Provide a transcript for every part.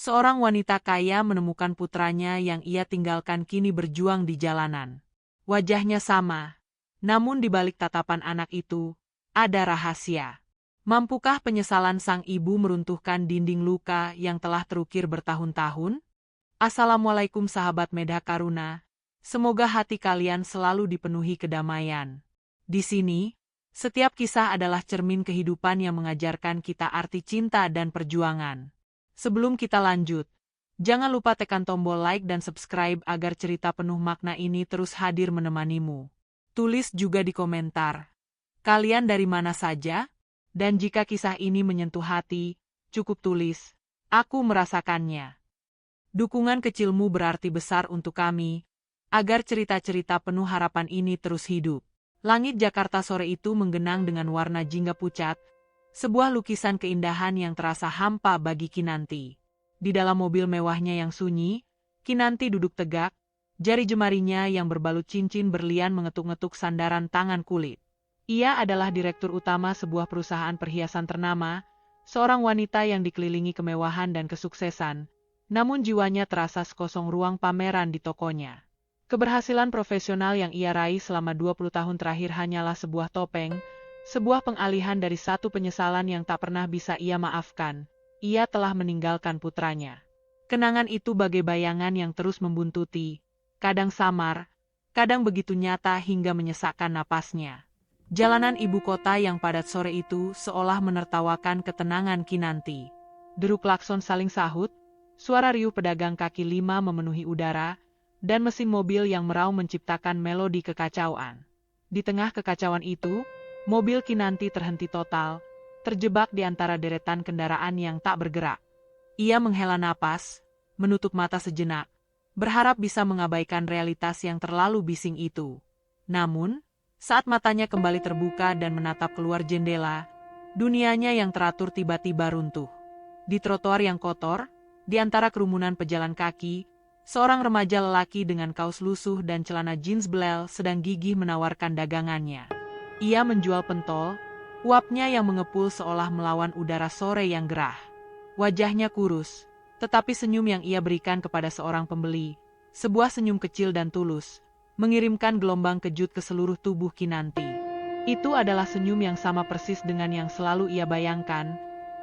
Seorang wanita kaya menemukan putranya yang ia tinggalkan kini berjuang di jalanan. Wajahnya sama, namun di balik tatapan anak itu, ada rahasia. Mampukah penyesalan sang ibu meruntuhkan dinding luka yang telah terukir bertahun-tahun? Assalamualaikum sahabat Medha Karuna, semoga hati kalian selalu dipenuhi kedamaian. Di sini, setiap kisah adalah cermin kehidupan yang mengajarkan kita arti cinta dan perjuangan. Sebelum kita lanjut, jangan lupa tekan tombol like dan subscribe agar cerita penuh makna ini terus hadir menemanimu. Tulis juga di komentar, kalian dari mana saja? Dan jika kisah ini menyentuh hati, cukup tulis, aku merasakannya. Dukungan kecilmu berarti besar untuk kami, agar cerita-cerita penuh harapan ini terus hidup. Langit Jakarta sore itu menggenang dengan warna jingga pucat, sebuah lukisan keindahan yang terasa hampa bagi Kinanti. Di dalam mobil mewahnya yang sunyi, Kinanti duduk tegak, jari jemarinya yang berbalut cincin berlian mengetuk-ngetuk sandaran tangan kulit. Ia adalah direktur utama sebuah perusahaan perhiasan ternama, seorang wanita yang dikelilingi kemewahan dan kesuksesan, namun jiwanya terasa sekosong ruang pameran di tokonya. Keberhasilan profesional yang ia raih selama 20 tahun terakhir hanyalah sebuah topeng, sebuah pengalihan dari satu penyesalan yang tak pernah bisa ia maafkan. Ia telah meninggalkan putranya. Kenangan itu bagai bayangan yang terus membuntuti, kadang samar, kadang begitu nyata hingga menyesakkan napasnya. Jalanan ibu kota yang padat sore itu seolah menertawakan ketenangan Kinanti. Deru klakson saling sahut, suara riuh pedagang kaki lima memenuhi udara, dan mesin mobil yang meraung menciptakan melodi kekacauan. Di tengah kekacauan itu, mobil Kinanti terhenti total, terjebak di antara deretan kendaraan yang tak bergerak. Ia menghela napas, menutup mata sejenak, berharap bisa mengabaikan realitas yang terlalu bising itu. Namun, saat matanya kembali terbuka dan menatap keluar jendela, dunianya yang teratur tiba-tiba runtuh. Di trotoar yang kotor, di antara kerumunan pejalan kaki, seorang remaja lelaki dengan kaos lusuh dan celana jeans belel sedang gigih menawarkan dagangannya. Ia menjual pentol, uapnya yang mengepul seolah melawan udara sore yang gerah. Wajahnya kurus, tetapi senyum yang ia berikan kepada seorang pembeli, sebuah senyum kecil dan tulus, mengirimkan gelombang kejut ke seluruh tubuh Kinanti. Itu adalah senyum yang sama persis dengan yang selalu ia bayangkan,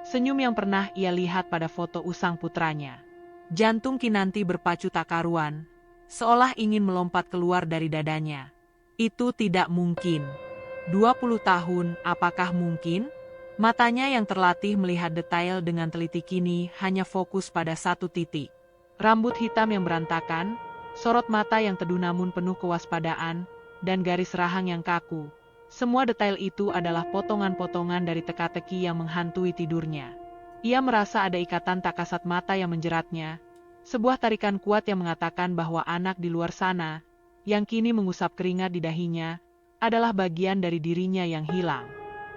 senyum yang pernah ia lihat pada foto usang putranya. Jantung Kinanti berpacu tak karuan, seolah ingin melompat keluar dari dadanya. Itu tidak mungkin. 20 tahun, apakah mungkin? Matanya yang terlatih melihat detail dengan teliti kini hanya fokus pada satu titik. Rambut hitam yang berantakan, sorot mata yang teduh namun penuh kewaspadaan, dan garis rahang yang kaku. Semua detail itu adalah potongan-potongan dari teka-teki yang menghantui tidurnya. Ia merasa ada ikatan tak kasat mata yang menjeratnya, sebuah tarikan kuat yang mengatakan bahwa anak di luar sana, yang kini mengusap keringat di dahinya, adalah bagian dari dirinya yang hilang.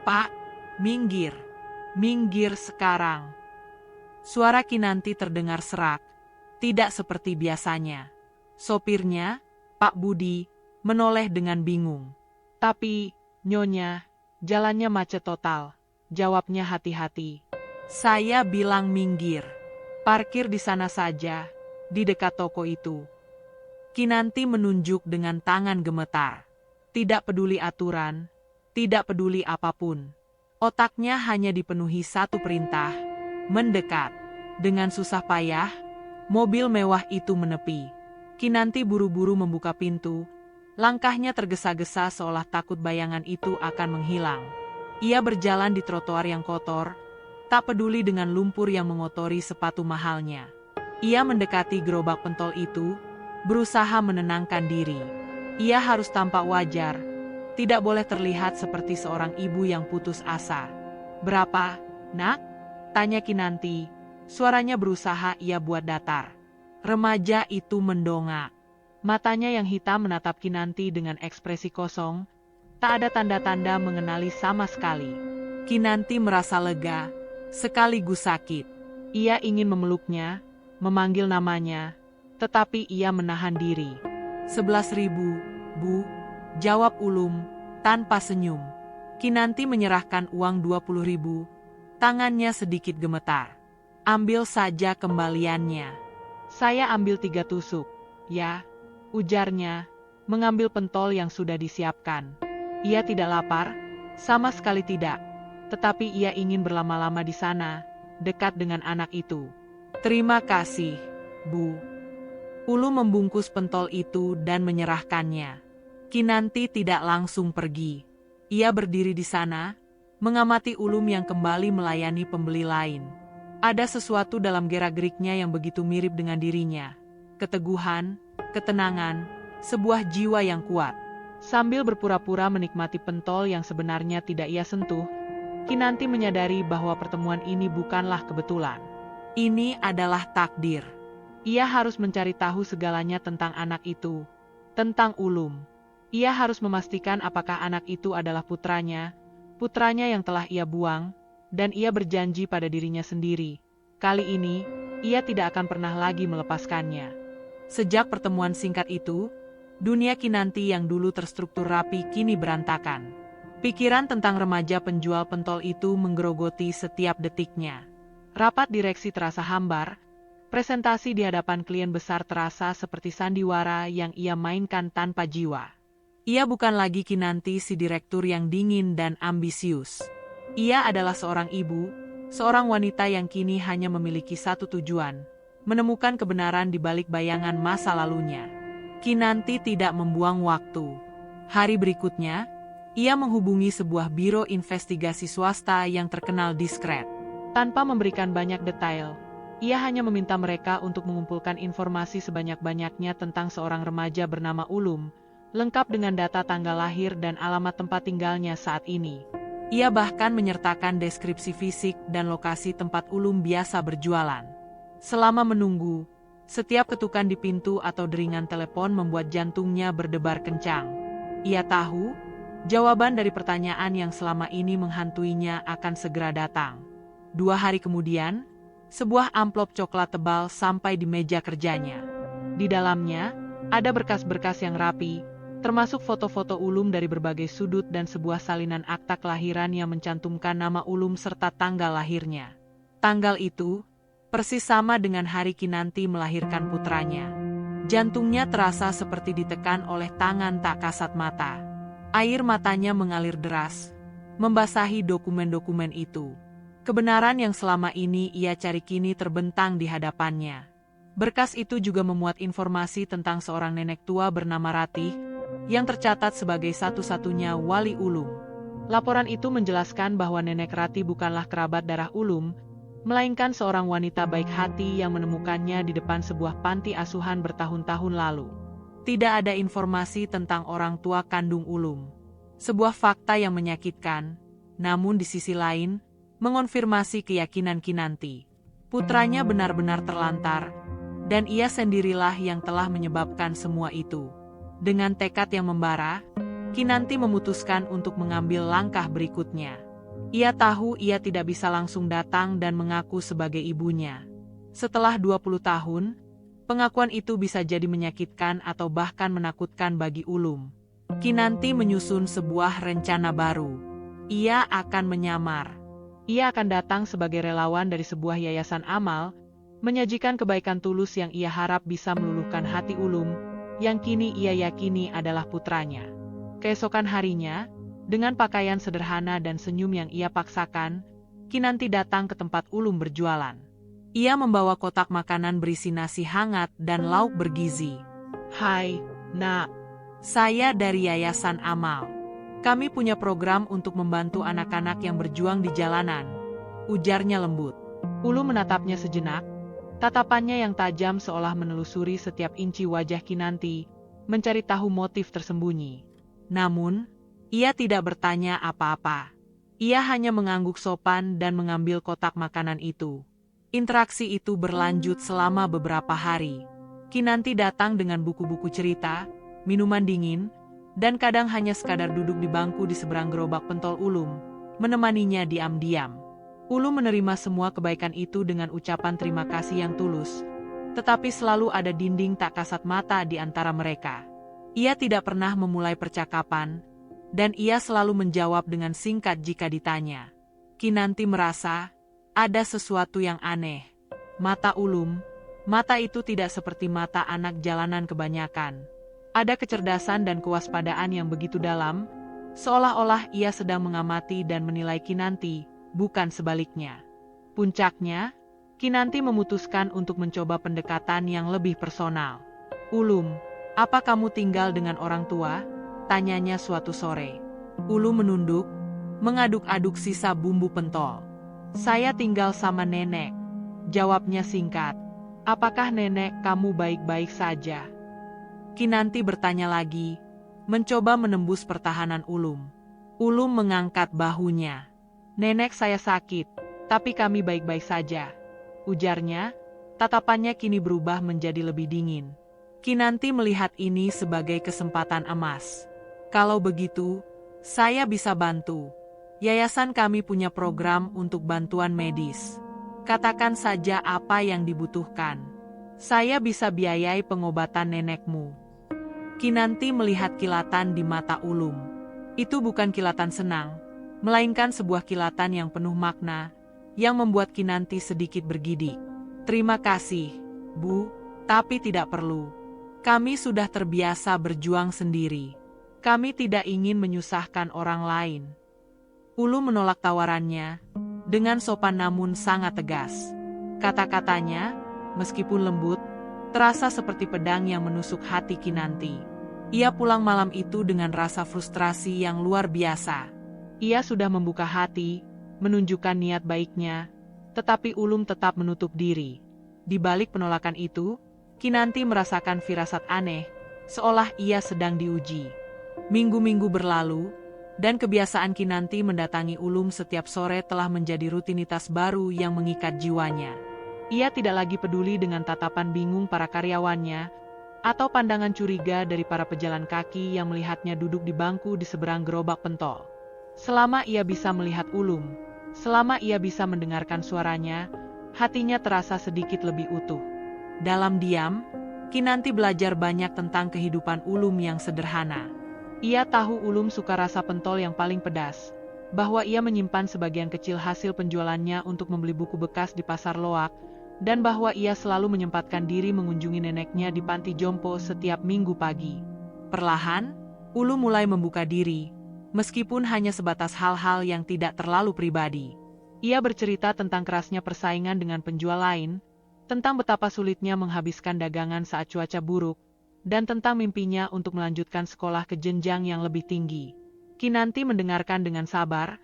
Pak, minggir. Minggir sekarang. Suara Kinanti terdengar serak, tidak seperti biasanya. Sopirnya, Pak Budi, menoleh dengan bingung. Tapi, Nyonya, jalannya macet total. Jawabnya hati-hati. Saya bilang minggir. Parkir di sana saja, di dekat toko itu. Kinanti menunjuk dengan tangan gemetar. Tidak peduli aturan, tidak peduli apapun. Otaknya hanya dipenuhi satu perintah, mendekat. Dengan susah payah, mobil mewah itu menepi. Kinanti buru-buru membuka pintu, langkahnya tergesa-gesa seolah takut bayangan itu akan menghilang. Ia berjalan di trotoar yang kotor, tak peduli dengan lumpur yang mengotori sepatu mahalnya. Ia mendekati gerobak pentol itu, berusaha menenangkan diri. Ia harus tampak wajar, tidak boleh terlihat seperti seorang ibu yang putus asa. Berapa, nak? Tanya Kinanti, suaranya berusaha ia buat datar. Remaja itu mendongak. Matanya yang hitam menatap Kinanti dengan ekspresi kosong, tak ada tanda-tanda mengenali sama sekali. Kinanti merasa lega, sekaligus sakit. Ia ingin memeluknya, memanggil namanya, tetapi ia menahan diri. 11.000, Bu, jawab ulum, tanpa senyum. Kinanti menyerahkan uang 20.000, tangannya sedikit gemetar. Ambil saja kembaliannya. Saya ambil 3 tusuk, ya, ujarnya, mengambil pentol yang sudah disiapkan. Ia tidak lapar, sama sekali tidak. Tetapi ia ingin berlama-lama di sana, dekat dengan anak itu. Terima kasih, Bu. Ulu membungkus pentol itu dan menyerahkannya. Kinanti tidak langsung pergi. Ia berdiri di sana, mengamati Ulum yang kembali melayani pembeli lain. Ada sesuatu dalam gerak-geriknya yang begitu mirip dengan dirinya. Keteguhan, ketenangan, sebuah jiwa yang kuat. Sambil berpura-pura menikmati pentol yang sebenarnya tidak ia sentuh, Kinanti menyadari bahwa pertemuan ini bukanlah kebetulan. Ini adalah takdir. Ia harus mencari tahu segalanya tentang anak itu, tentang Ulum. Ia harus memastikan apakah anak itu adalah putranya yang telah ia buang, dan ia berjanji pada dirinya sendiri. Kali ini, ia tidak akan pernah lagi melepaskannya. Sejak pertemuan singkat itu, dunia Kinanti yang dulu terstruktur rapi kini berantakan. Pikiran tentang remaja penjual pentol itu menggerogoti setiap detiknya. Rapat direksi terasa hambar, presentasi di hadapan klien besar terasa seperti sandiwara yang ia mainkan tanpa jiwa. Ia bukan lagi Kinanti si direktur yang dingin dan ambisius. Ia adalah seorang ibu, seorang wanita yang kini hanya memiliki satu tujuan, menemukan kebenaran di balik bayangan masa lalunya. Kinanti tidak membuang waktu. Hari berikutnya, ia menghubungi sebuah biro investigasi swasta yang terkenal diskret. Tanpa memberikan banyak detail, ia hanya meminta mereka untuk mengumpulkan informasi sebanyak-banyaknya tentang seorang remaja bernama Ulum, lengkap dengan data tanggal lahir dan alamat tempat tinggalnya saat ini. Ia bahkan menyertakan deskripsi fisik dan lokasi tempat Ulum biasa berjualan. Selama menunggu, setiap ketukan di pintu atau deringan telepon membuat jantungnya berdebar kencang. Ia tahu, jawaban dari pertanyaan yang selama ini menghantuinya akan segera datang. 2 hari kemudian, sebuah amplop coklat tebal sampai di meja kerjanya. Di dalamnya, ada berkas-berkas yang rapi, termasuk foto-foto Ulum dari berbagai sudut dan sebuah salinan akta kelahiran yang mencantumkan nama Ulum serta tanggal lahirnya. Tanggal itu, persis sama dengan hari Kinanti melahirkan putranya. Jantungnya terasa seperti ditekan oleh tangan tak kasat mata. Air matanya mengalir deras, membasahi dokumen-dokumen itu. Kebenaran yang selama ini ia cari kini terbentang di hadapannya. Berkas itu juga memuat informasi tentang seorang nenek tua bernama Ratih, yang tercatat sebagai satu-satunya wali Ulum. Laporan itu menjelaskan bahwa nenek Ratih bukanlah kerabat darah Ulum, melainkan seorang wanita baik hati yang menemukannya di depan sebuah panti asuhan bertahun-tahun lalu. Tidak ada informasi tentang orang tua kandung Ulum. Sebuah fakta yang menyakitkan, namun di sisi lain, mengonfirmasi keyakinan Kinanti. Putranya benar-benar terlantar, dan ia sendirilah yang telah menyebabkan semua itu. Dengan tekad yang membara, Kinanti memutuskan untuk mengambil langkah berikutnya. Ia tahu ia tidak bisa langsung datang dan mengaku sebagai ibunya. Setelah 20 tahun, pengakuan itu bisa jadi menyakitkan atau bahkan menakutkan bagi Ulum. Kinanti menyusun sebuah rencana baru. Ia akan menyamar. Ia akan datang sebagai relawan dari sebuah yayasan amal, menyajikan kebaikan tulus yang ia harap bisa meluluhkan hati Ulum, yang kini ia yakini adalah putranya. Keesokan harinya, dengan pakaian sederhana dan senyum yang ia paksakan, Kinanti datang ke tempat Ulum berjualan. Ia membawa kotak makanan berisi nasi hangat dan lauk bergizi. "Hai, Nak. Saya dari Yayasan Amal. Kami punya program untuk membantu anak-anak yang berjuang di jalanan," ujarnya lembut. Ulum menatapnya sejenak, tatapannya yang tajam seolah menelusuri setiap inci wajah Kinanti, mencari tahu motif tersembunyi. Namun, ia tidak bertanya apa-apa. Ia hanya mengangguk sopan dan mengambil kotak makanan itu. Interaksi itu berlanjut selama beberapa hari. Kinanti datang dengan buku-buku cerita, minuman dingin, dan kadang hanya sekadar duduk di bangku di seberang gerobak pentol Ulum, menemaninya diam-diam. Ulum menerima semua kebaikan itu dengan ucapan terima kasih yang tulus, tetapi selalu ada dinding tak kasat mata di antara mereka. Ia tidak pernah memulai percakapan, dan ia selalu menjawab dengan singkat jika ditanya. Kinanti merasa ada sesuatu yang aneh. Mata Ulum, mata itu tidak seperti mata anak jalanan kebanyakan. Ada kecerdasan dan kewaspadaan yang begitu dalam, seolah-olah ia sedang mengamati dan menilai Kinanti, bukan sebaliknya. Puncaknya, Kinanti memutuskan untuk mencoba pendekatan yang lebih personal. Ulum, apa kamu tinggal dengan orang tua? Tanyanya suatu sore. Ulum menunduk, mengaduk-aduk sisa bumbu pentol. Saya tinggal sama nenek. Jawabnya singkat. Apakah nenek kamu baik-baik saja? Kinanti bertanya lagi, mencoba menembus pertahanan Ulum. Ulum mengangkat bahunya. Nenek saya sakit, tapi kami baik-baik saja. Ujarnya, tatapannya kini berubah menjadi lebih dingin. Kinanti melihat ini sebagai kesempatan emas. Kalau begitu, saya bisa bantu. Yayasan kami punya program untuk bantuan medis. Katakan saja apa yang dibutuhkan. Saya bisa biayai pengobatan nenekmu. Kinanti melihat kilatan di mata Ulum. Itu bukan kilatan senang, melainkan sebuah kilatan yang penuh makna, yang membuat Kinanti sedikit bergidik. Terima kasih, Bu, tapi tidak perlu. Kami sudah terbiasa berjuang sendiri. Kami tidak ingin menyusahkan orang lain. Ulum menolak tawarannya, dengan sopan namun sangat tegas. Kata-katanya, meskipun lembut, terasa seperti pedang yang menusuk hati Kinanti. Ia pulang malam itu dengan rasa frustrasi yang luar biasa. Ia sudah membuka hati, menunjukkan niat baiknya, tetapi Ulum tetap menutup diri. Di balik penolakan itu, Kinanti merasakan firasat aneh, seolah ia sedang diuji. Minggu-minggu berlalu, dan kebiasaan Kinanti mendatangi Ulum setiap sore telah menjadi rutinitas baru yang mengikat jiwanya. Ia tidak lagi peduli dengan tatapan bingung para karyawannya, atau pandangan curiga dari para pejalan kaki yang melihatnya duduk di bangku di seberang gerobak pentol. Selama ia bisa melihat Ulum, selama ia bisa mendengarkan suaranya, hatinya terasa sedikit lebih utuh. Dalam diam, Kinanti belajar banyak tentang kehidupan Ulum yang sederhana. Ia tahu Ulum suka rasa pentol yang paling pedas, bahwa ia menyimpan sebagian kecil hasil penjualannya untuk membeli buku bekas di pasar loak, dan bahwa ia selalu menyempatkan diri mengunjungi neneknya di panti jompo setiap minggu pagi. Perlahan, Ulum mulai membuka diri, meskipun hanya sebatas hal-hal yang tidak terlalu pribadi. Ia bercerita tentang kerasnya persaingan dengan penjual lain, tentang betapa sulitnya menghabiskan dagangan saat cuaca buruk, dan tentang mimpinya untuk melanjutkan sekolah ke jenjang yang lebih tinggi. Kinanti mendengarkan dengan sabar.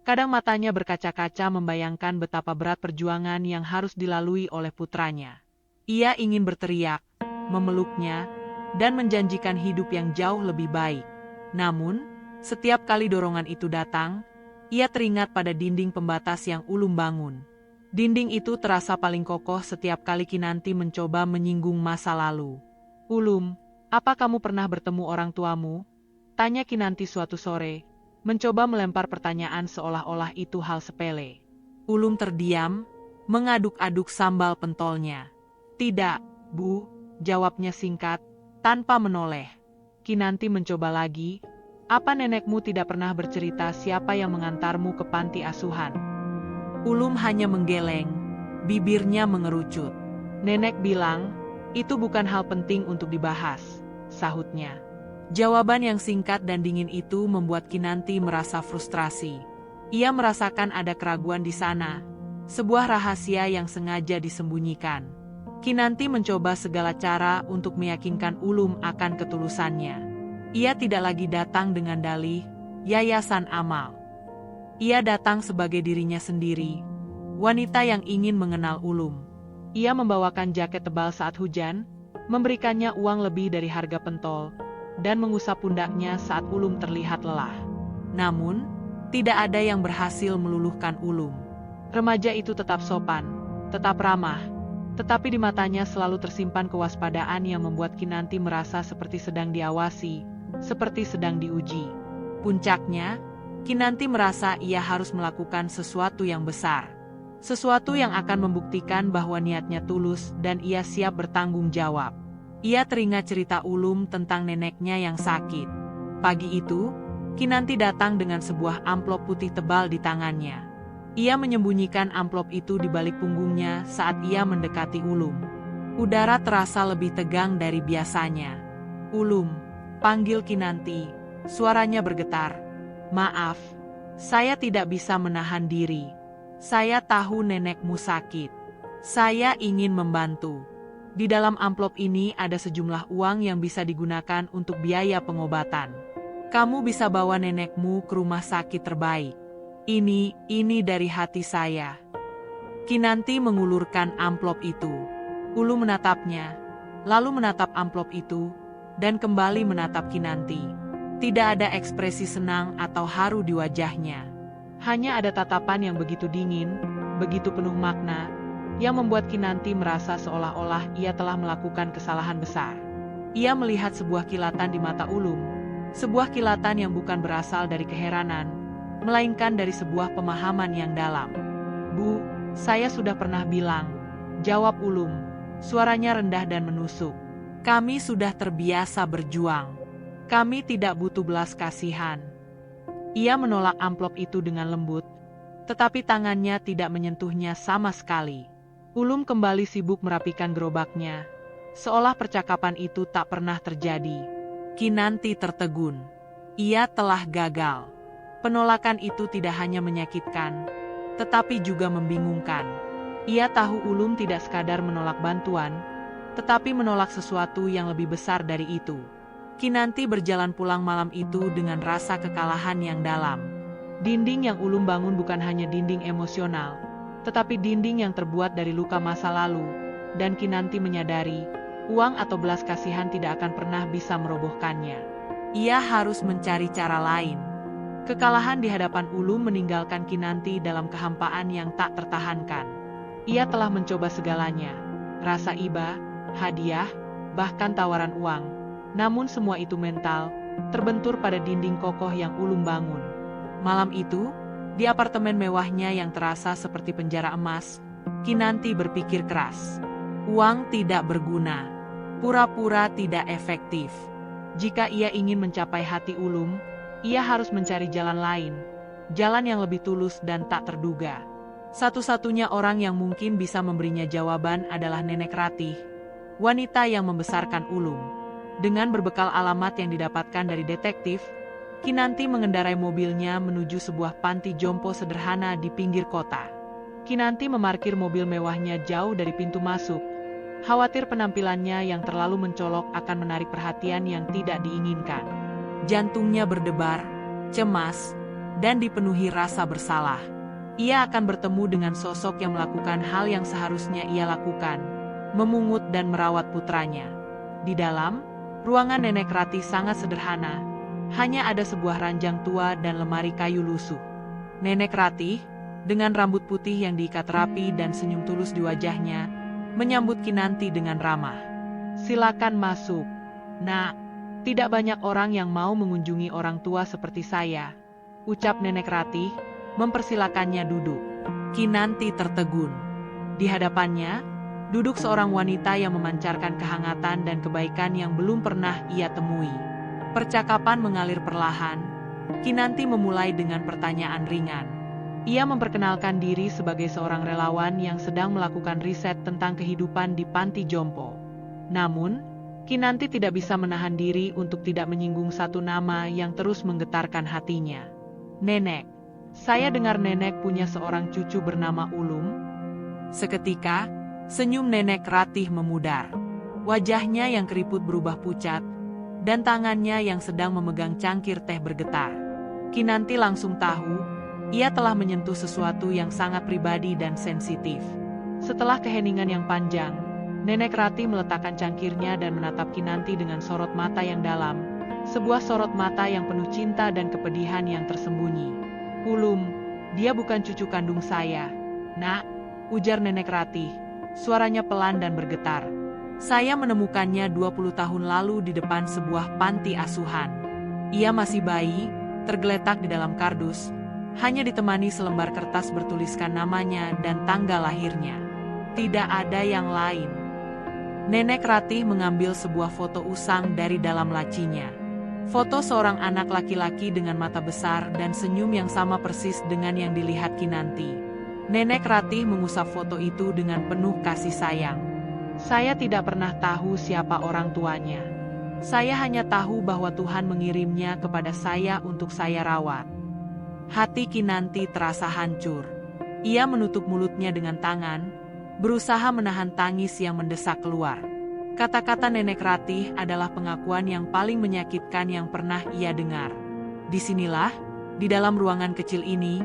Kadang matanya berkaca-kaca membayangkan betapa berat perjuangan yang harus dilalui oleh putranya. Ia ingin berteriak, memeluknya, dan menjanjikan hidup yang jauh lebih baik. Namun, setiap kali dorongan itu datang, ia teringat pada dinding pembatas yang Ulum bangun. Dinding itu terasa paling kokoh setiap kali Kinanti mencoba menyinggung masa lalu. Ulum, apa kamu pernah bertemu orang tuamu? Tanya Kinanti suatu sore, mencoba melempar pertanyaan seolah-olah itu hal sepele. Ulum terdiam, mengaduk-aduk sambal pentolnya. Tidak, Bu, jawabnya singkat, tanpa menoleh. Kinanti mencoba lagi, apa nenekmu tidak pernah bercerita siapa yang mengantarmu ke panti asuhan? Ulum hanya menggeleng, bibirnya mengerucut. Nenek bilang, itu bukan hal penting untuk dibahas, sahutnya. Jawaban yang singkat dan dingin itu membuat Kinanti merasa frustrasi. Ia merasakan ada keraguan di sana, sebuah rahasia yang sengaja disembunyikan. Kinanti mencoba segala cara untuk meyakinkan Ulum akan ketulusannya. Ia tidak lagi datang dengan dalih, yayasan amal. Ia datang sebagai dirinya sendiri, wanita yang ingin mengenal Ulum. Ia membawakan jaket tebal saat hujan, memberikannya uang lebih dari harga pentol, dan mengusap pundaknya saat Ulum terlihat lelah. Namun, tidak ada yang berhasil meluluhkan Ulum. Remaja itu tetap sopan, tetap ramah, tetapi di matanya selalu tersimpan kewaspadaan yang membuat Kinanti merasa seperti sedang diawasi, seperti sedang diuji. Puncaknya, Kinanti merasa ia harus melakukan sesuatu yang besar. Sesuatu yang akan membuktikan bahwa niatnya tulus dan ia siap bertanggung jawab. Ia teringat cerita Ulum tentang neneknya yang sakit. Pagi itu, Kinanti datang dengan sebuah amplop putih tebal di tangannya. Ia menyembunyikan amplop itu di balik punggungnya saat ia mendekati Ulum. Udara terasa lebih tegang dari biasanya. "Ulum," panggil Kinanti. Suaranya bergetar. "Maaf, saya tidak bisa menahan diri. Saya tahu nenekmu sakit. Saya ingin membantu. Di dalam amplop ini ada sejumlah uang yang bisa digunakan untuk biaya pengobatan. Kamu bisa bawa nenekmu ke rumah sakit terbaik. Ini dari hati saya." Kinanti mengulurkan amplop itu. Ulum menatapnya, lalu menatap amplop itu, dan kembali menatap Kinanti. Tidak ada ekspresi senang atau haru di wajahnya. Hanya ada tatapan yang begitu dingin, begitu penuh makna, yang membuat Kinanti merasa seolah-olah ia telah melakukan kesalahan besar. Ia melihat sebuah kilatan di mata Ulum, sebuah kilatan yang bukan berasal dari keheranan, melainkan dari sebuah pemahaman yang dalam. "Bu, saya sudah pernah bilang," jawab Ulum, suaranya rendah dan menusuk. "Kami sudah terbiasa berjuang. Kami tidak butuh belas kasihan." Ia menolak amplop itu dengan lembut, tetapi tangannya tidak menyentuhnya sama sekali. Ulum kembali sibuk merapikan gerobaknya, seolah percakapan itu tak pernah terjadi. Kinanti tertegun. Ia telah gagal. Penolakan itu tidak hanya menyakitkan, tetapi juga membingungkan. Ia tahu Ulum tidak sekadar menolak bantuan, tetapi menolak sesuatu yang lebih besar dari itu. Kinanti berjalan pulang malam itu dengan rasa kekalahan yang dalam. Dinding yang Ulum bangun bukan hanya dinding emosional, tetapi dinding yang terbuat dari luka masa lalu, dan Kinanti menyadari, uang atau belas kasihan tidak akan pernah bisa merobohkannya. Ia harus mencari cara lain. Kekalahan di hadapan Ulum meninggalkan Kinanti dalam kehampaan yang tak tertahankan. Ia telah mencoba segalanya, rasa iba, hadiah, bahkan tawaran uang. Namun semua itu mental, terbentur pada dinding kokoh yang Ulum bangun. Malam itu, di apartemen mewahnya yang terasa seperti penjara emas, Kinanti berpikir keras. Uang tidak berguna, pura-pura tidak efektif. Jika ia ingin mencapai hati Ulum, ia harus mencari jalan lain, jalan yang lebih tulus dan tak terduga. Satu-satunya orang yang mungkin bisa memberinya jawaban adalah Nenek Ratih, wanita yang membesarkan Ulum. Dengan berbekal alamat yang didapatkan dari detektif, Kinanti mengendarai mobilnya menuju sebuah panti jompo sederhana di pinggir kota. Kinanti memarkir mobil mewahnya jauh dari pintu masuk, khawatir penampilannya yang terlalu mencolok akan menarik perhatian yang tidak diinginkan. Jantungnya berdebar, cemas, dan dipenuhi rasa bersalah. Ia akan bertemu dengan sosok yang melakukan hal yang seharusnya ia lakukan, memungut dan merawat putranya. Di dalam ruangan Nenek Ratih sangat sederhana, hanya ada sebuah ranjang tua dan lemari kayu lusuh. Nenek Ratih, dengan rambut putih yang diikat rapi dan senyum tulus di wajahnya, menyambut Kinanti dengan ramah. "Silakan masuk, Nak. Tidak banyak orang yang mau mengunjungi orang tua seperti saya," ucap Nenek Ratih, mempersilakannya duduk. Kinanti tertegun. Di hadapannya, duduk seorang wanita yang memancarkan kehangatan dan kebaikan yang belum pernah ia temui. Percakapan mengalir perlahan. Kinanti memulai dengan pertanyaan ringan. Ia memperkenalkan diri sebagai seorang relawan yang sedang melakukan riset tentang kehidupan di panti jompo. Namun, Kinanti tidak bisa menahan diri untuk tidak menyinggung satu nama yang terus menggetarkan hatinya. "Nenek, saya dengar nenek punya seorang cucu bernama Ulum." Seketika, senyum Nenek Ratih memudar. Wajahnya yang keriput berubah pucat, dan tangannya yang sedang memegang cangkir teh bergetar. Kinanti langsung tahu, ia telah menyentuh sesuatu yang sangat pribadi dan sensitif. Setelah keheningan yang panjang, Nenek Ratih meletakkan cangkirnya dan menatap Kinanti dengan sorot mata yang dalam, sebuah sorot mata yang penuh cinta dan kepedihan yang tersembunyi. "Ulum, dia bukan cucu kandung saya, Nak," ujar Nenek Ratih. Suaranya pelan dan bergetar. "Saya menemukannya 20 tahun lalu di depan sebuah panti asuhan. Ia masih bayi, tergeletak di dalam kardus, hanya ditemani selembar kertas bertuliskan namanya dan tanggal lahirnya. Tidak ada yang lain." Nenek Ratih mengambil sebuah foto usang dari dalam lacinya. Foto seorang anak laki-laki dengan mata besar dan senyum yang sama persis dengan yang dilihat Kinanti. Nenek Ratih mengusap foto itu dengan penuh kasih sayang. Saya tidak pernah tahu siapa orang tuanya. Saya hanya tahu bahwa Tuhan mengirimnya kepada saya untuk saya rawat. Hati Kinanti terasa hancur. Ia menutup mulutnya dengan tangan, berusaha menahan tangis yang mendesak keluar. Kata-kata Nenek Ratih adalah pengakuan yang paling menyakitkan yang pernah ia dengar. Disinilah, di dalam ruangan kecil ini,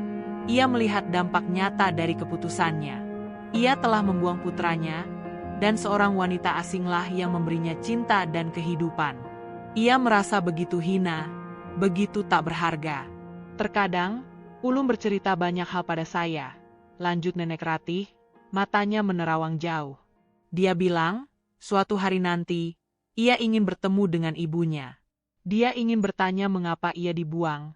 ia melihat dampak nyata dari keputusannya. Ia telah membuang putranya, dan seorang wanita asinglah yang memberinya cinta dan kehidupan. Ia merasa begitu hina, begitu tak berharga. Terkadang, Ulum bercerita banyak hal pada saya, lanjut Nenek Ratih, matanya menerawang jauh. Dia bilang, suatu hari nanti, ia ingin bertemu dengan ibunya. Dia ingin bertanya mengapa ia dibuang,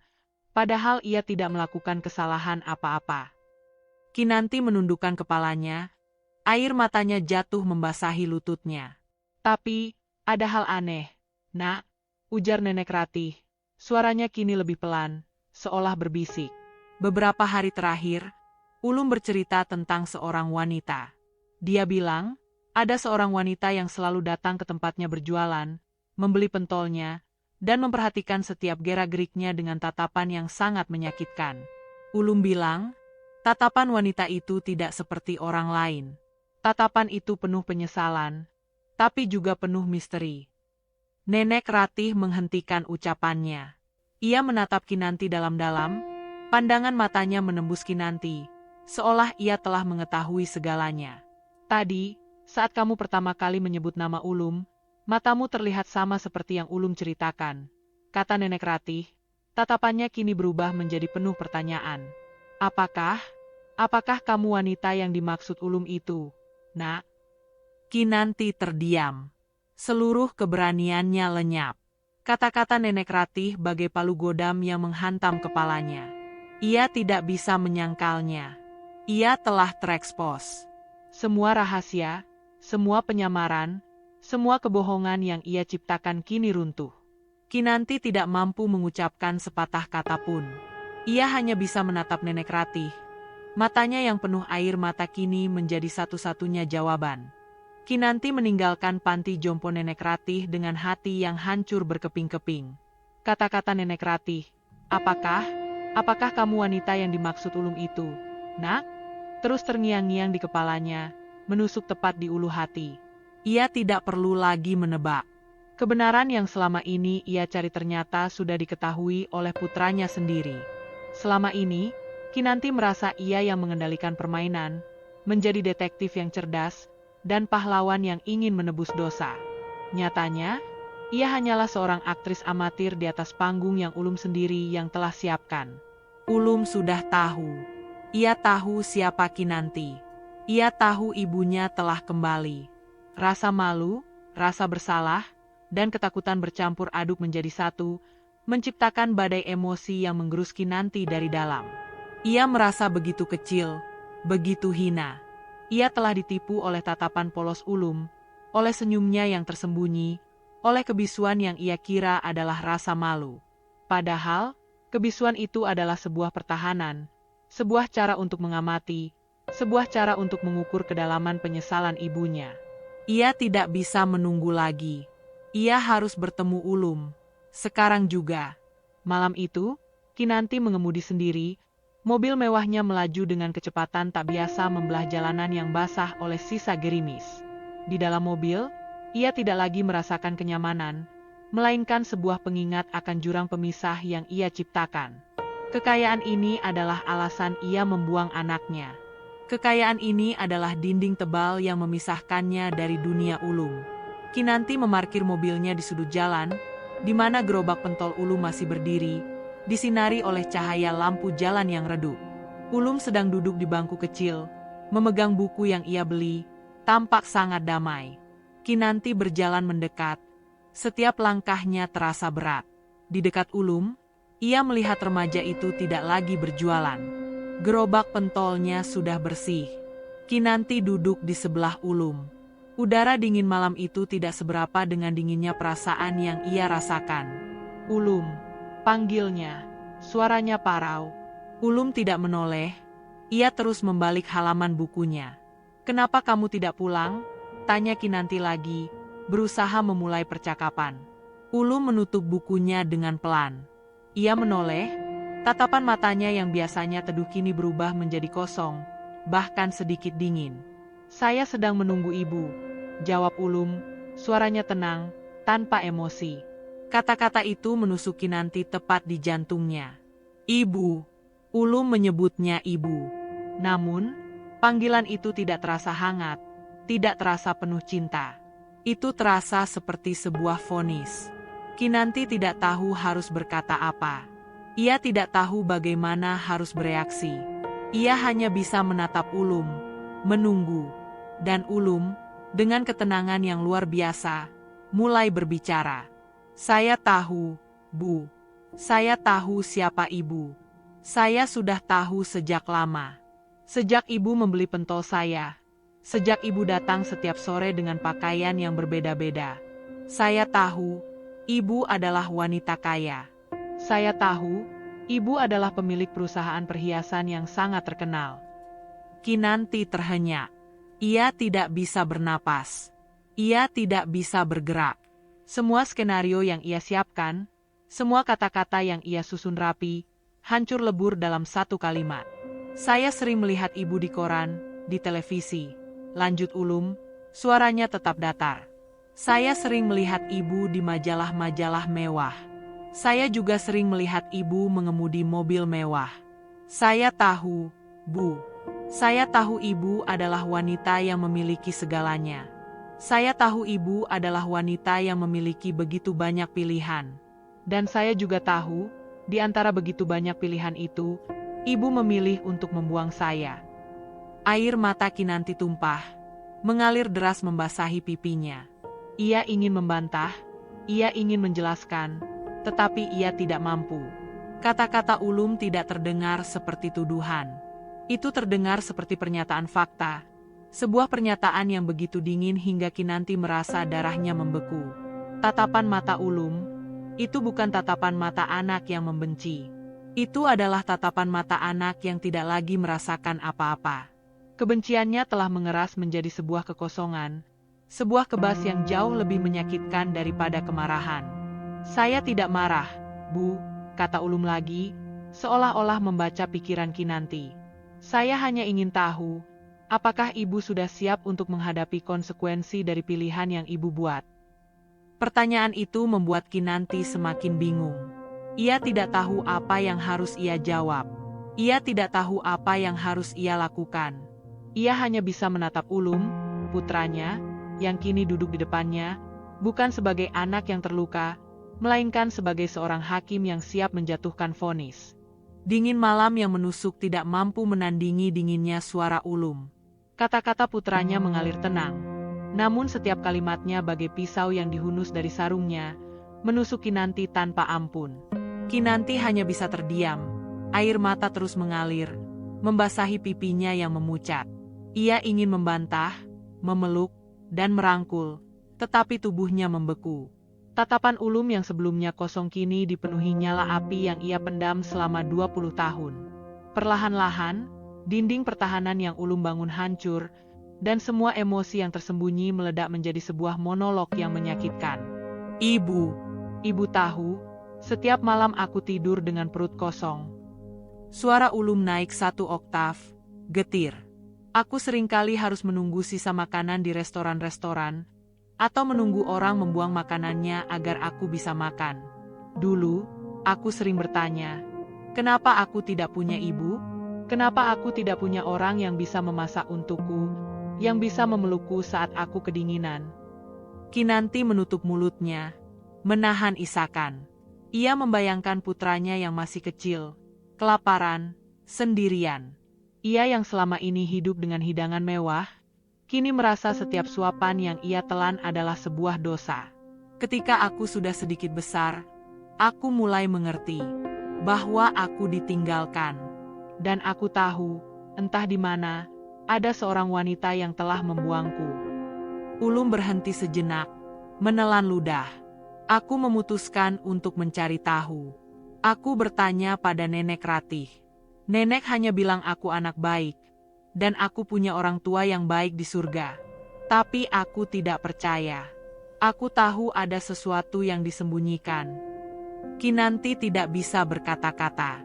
padahal ia tidak melakukan kesalahan apa-apa. Kinanti menundukkan kepalanya, air matanya jatuh membasahi lututnya. Tapi, ada hal aneh, Nak, ujar Nenek Ratih. Suaranya kini lebih pelan, seolah berbisik. Beberapa hari terakhir, Ulum bercerita tentang seorang wanita. Dia bilang, ada seorang wanita yang selalu datang ke tempatnya berjualan, membeli pentolnya, dan memperhatikan setiap gerak-geriknya dengan tatapan yang sangat menyakitkan. Ulum bilang, tatapan wanita itu tidak seperti orang lain. Tatapan itu penuh penyesalan, tapi juga penuh misteri. Nenek Ratih menghentikan ucapannya. Ia menatap Kinanti dalam-dalam, pandangan matanya menembus Kinanti, seolah ia telah mengetahui segalanya. Tadi, saat kamu pertama kali menyebut nama Ulum, matamu terlihat sama seperti yang Ulum ceritakan, kata Nenek Ratih. Tatapannya kini berubah menjadi penuh pertanyaan. Apakah kamu wanita yang dimaksud Ulum itu, Nak? Kinanti terdiam. Seluruh keberaniannya lenyap. Kata-kata Nenek Ratih bagai palu godam yang menghantam kepalanya. Ia tidak bisa menyangkalnya. Ia telah terekspos. Semua rahasia, semua penyamaran, semua kebohongan yang ia ciptakan kini runtuh. Kinanti tidak mampu mengucapkan sepatah kata pun. Ia hanya bisa menatap Nenek Ratih. Matanya yang penuh air mata kini menjadi satu-satunya jawaban. Kinanti meninggalkan panti jompo Nenek Ratih dengan hati yang hancur berkeping-keping. Kata-kata Nenek Ratih, apakah kamu wanita yang dimaksud Ulum itu, Nak? Terus terngiang-ngiang di kepalanya, menusuk tepat di ulu hati. Ia tidak perlu lagi menebak. Kebenaran yang selama ini ia cari ternyata sudah diketahui oleh putranya sendiri. Selama ini, Kinanti merasa ia yang mengendalikan permainan, menjadi detektif yang cerdas, dan pahlawan yang ingin menebus dosa. Nyatanya, ia hanyalah seorang aktris amatir di atas panggung yang Ulum sendiri yang telah siapkan. Ulum sudah tahu. Ia tahu siapa Kinanti. Ia tahu ibunya telah kembali. Rasa malu, rasa bersalah, dan ketakutan bercampur aduk menjadi satu, menciptakan badai emosi yang menggerus Kinanti dari dalam. Ia merasa begitu kecil, begitu hina. Ia telah ditipu oleh tatapan polos Ulum, oleh senyumnya yang tersembunyi, oleh kebisuan yang ia kira adalah rasa malu. Padahal, kebisuan itu adalah sebuah pertahanan, sebuah cara untuk mengamati, sebuah cara untuk mengukur kedalaman penyesalan ibunya. Ia tidak bisa menunggu lagi. Ia harus bertemu Ulum. Sekarang juga. Malam itu, Kinanti mengemudi sendiri. Mobil mewahnya melaju dengan kecepatan tak biasa membelah jalanan yang basah oleh sisa gerimis. Di dalam mobil, ia tidak lagi merasakan kenyamanan, melainkan sebuah pengingat akan jurang pemisah yang ia ciptakan. Kekayaan ini adalah alasan ia membuang anaknya. Kekayaan ini adalah dinding tebal yang memisahkannya dari dunia Ulum. Kinanti memarkir mobilnya di sudut jalan, di mana gerobak pentol Ulum masih berdiri, disinari oleh cahaya lampu jalan yang redup. Ulum sedang duduk di bangku kecil, memegang buku yang ia beli, tampak sangat damai. Kinanti berjalan mendekat. Setiap langkahnya terasa berat. Di dekat Ulum, ia melihat remaja itu tidak lagi berjualan. Gerobak pentolnya sudah bersih. Kinanti duduk di sebelah Ulum. Udara dingin malam itu tidak seberapa dengan dinginnya perasaan yang ia rasakan. Ulum, panggilnya. Suaranya parau. Ulum tidak menoleh. Ia terus membalik halaman bukunya. "Kenapa kamu tidak pulang?" tanya Kinanti lagi, berusaha memulai percakapan. Ulum menutup bukunya dengan pelan. Ia menoleh, tatapan matanya yang biasanya teduh kini berubah menjadi kosong, bahkan sedikit dingin. "Saya sedang menunggu ibu," jawab Ulum, suaranya tenang, tanpa emosi. Kata-kata itu menusuk Kinanti tepat di jantungnya. "Ibu." Ulum menyebutnya ibu. Namun, panggilan itu tidak terasa hangat, tidak terasa penuh cinta. Itu terasa seperti sebuah vonis. Kinanti tidak tahu harus berkata apa. Ia tidak tahu bagaimana harus bereaksi. Ia hanya bisa menatap Ulum, menunggu. Dan Ulum, dengan ketenangan yang luar biasa, mulai berbicara. "Saya tahu, Bu. Saya tahu siapa ibu. Saya sudah tahu sejak lama. Sejak ibu membeli pentol saya. Sejak ibu datang setiap sore dengan pakaian yang berbeda-beda. Saya tahu, ibu adalah wanita kaya. Saya tahu, ibu adalah pemilik perusahaan perhiasan yang sangat terkenal." Kinanti terhenyak. Ia tidak bisa bernapas. Ia tidak bisa bergerak. Semua skenario yang ia siapkan, semua kata-kata yang ia susun rapi, hancur lebur dalam satu kalimat. "Saya sering melihat ibu di koran, di televisi," lanjut Ulum, suaranya tetap datar. "Saya sering melihat ibu di majalah-majalah mewah. Saya juga sering melihat ibu mengemudi mobil mewah. Saya tahu, Bu. Saya tahu ibu adalah wanita yang memiliki segalanya. Saya tahu ibu adalah wanita yang memiliki begitu banyak pilihan. Dan saya juga tahu, di antara begitu banyak pilihan itu, ibu memilih untuk membuang saya." Air mata Kinanti tumpah, mengalir deras membasahi pipinya. Ia ingin membantah, ia ingin menjelaskan, tetapi ia tidak mampu. Kata-kata Ulum tidak terdengar seperti tuduhan. Itu terdengar seperti pernyataan fakta. Sebuah pernyataan yang begitu dingin hingga Kinanti merasa darahnya membeku. Tatapan mata Ulum, itu bukan tatapan mata anak yang membenci. Itu adalah tatapan mata anak yang tidak lagi merasakan apa-apa. Kebenciannya telah mengeras menjadi sebuah kekosongan, sebuah kebas yang jauh lebih menyakitkan daripada kemarahan. "Saya tidak marah, Bu," kata Ulum lagi, seolah-olah membaca pikiran Kinanti. "Saya hanya ingin tahu, apakah ibu sudah siap untuk menghadapi konsekuensi dari pilihan yang ibu buat?" Pertanyaan itu membuat Kinanti semakin bingung. Ia tidak tahu apa yang harus ia jawab. Ia tidak tahu apa yang harus ia lakukan. Ia hanya bisa menatap Ulum, putranya, yang kini duduk di depannya, bukan sebagai anak yang terluka, melainkan sebagai seorang hakim yang siap menjatuhkan vonis. Dingin malam yang menusuk tidak mampu menandingi dinginnya suara Ulum. Kata-kata putranya mengalir tenang. Namun setiap kalimatnya bagai pisau yang dihunus dari sarungnya, menusuk Kinanti tanpa ampun. Kinanti hanya bisa terdiam. Air mata terus mengalir, membasahi pipinya yang memucat. Ia ingin membantah, memeluk, dan merangkul, tetapi tubuhnya membeku. Tatapan Ulum yang sebelumnya kosong kini dipenuhi nyala api yang ia pendam selama 20 tahun. Perlahan-lahan, dinding pertahanan yang Ulum bangun hancur, dan semua emosi yang tersembunyi meledak menjadi sebuah monolog yang menyakitkan. "Ibu, ibu tahu, setiap malam aku tidur dengan perut kosong." Suara Ulum naik satu oktav, getir. "Aku seringkali harus menunggu sisa makanan di restoran-restoran, atau menunggu orang membuang makanannya agar aku bisa makan. Dulu, aku sering bertanya, kenapa aku tidak punya ibu? Kenapa aku tidak punya orang yang bisa memasak untukku, yang bisa memelukku saat aku kedinginan?" Kinanti menutup mulutnya, menahan isakan. Ia membayangkan putranya yang masih kecil, kelaparan, sendirian. Ia yang selama ini hidup dengan hidangan mewah, kini merasa setiap suapan yang ia telan adalah sebuah dosa. "Ketika aku sudah sedikit besar, aku mulai mengerti bahwa aku ditinggalkan. Dan aku tahu, entah di mana, ada seorang wanita yang telah membuangku." Ulum berhenti sejenak, menelan ludah. "Aku memutuskan untuk mencari tahu. Aku bertanya pada Nenek Ratih. Nenek hanya bilang aku anak baik, dan aku punya orang tua yang baik di surga. Tapi aku tidak percaya. Aku tahu ada sesuatu yang disembunyikan. Kinanti tidak bisa berkata-kata.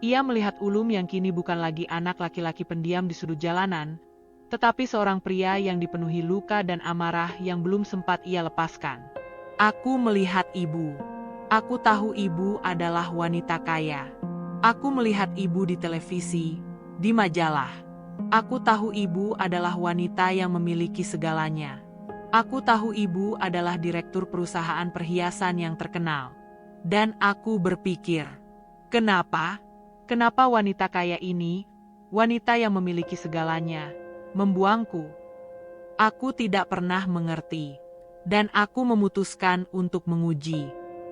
Ia melihat Ulum yang kini bukan lagi anak laki-laki pendiam di sudut jalanan, tetapi seorang pria yang dipenuhi luka dan amarah yang belum sempat ia lepaskan. Aku melihat ibu. Aku tahu ibu adalah wanita kaya. Aku melihat ibu di televisi, di majalah. Aku tahu ibu adalah wanita yang memiliki segalanya. Aku tahu ibu adalah direktur perusahaan perhiasan yang terkenal. Dan aku berpikir, kenapa? Kenapa wanita kaya ini, wanita yang memiliki segalanya, membuangku? Aku tidak pernah mengerti. Dan aku memutuskan untuk menguji.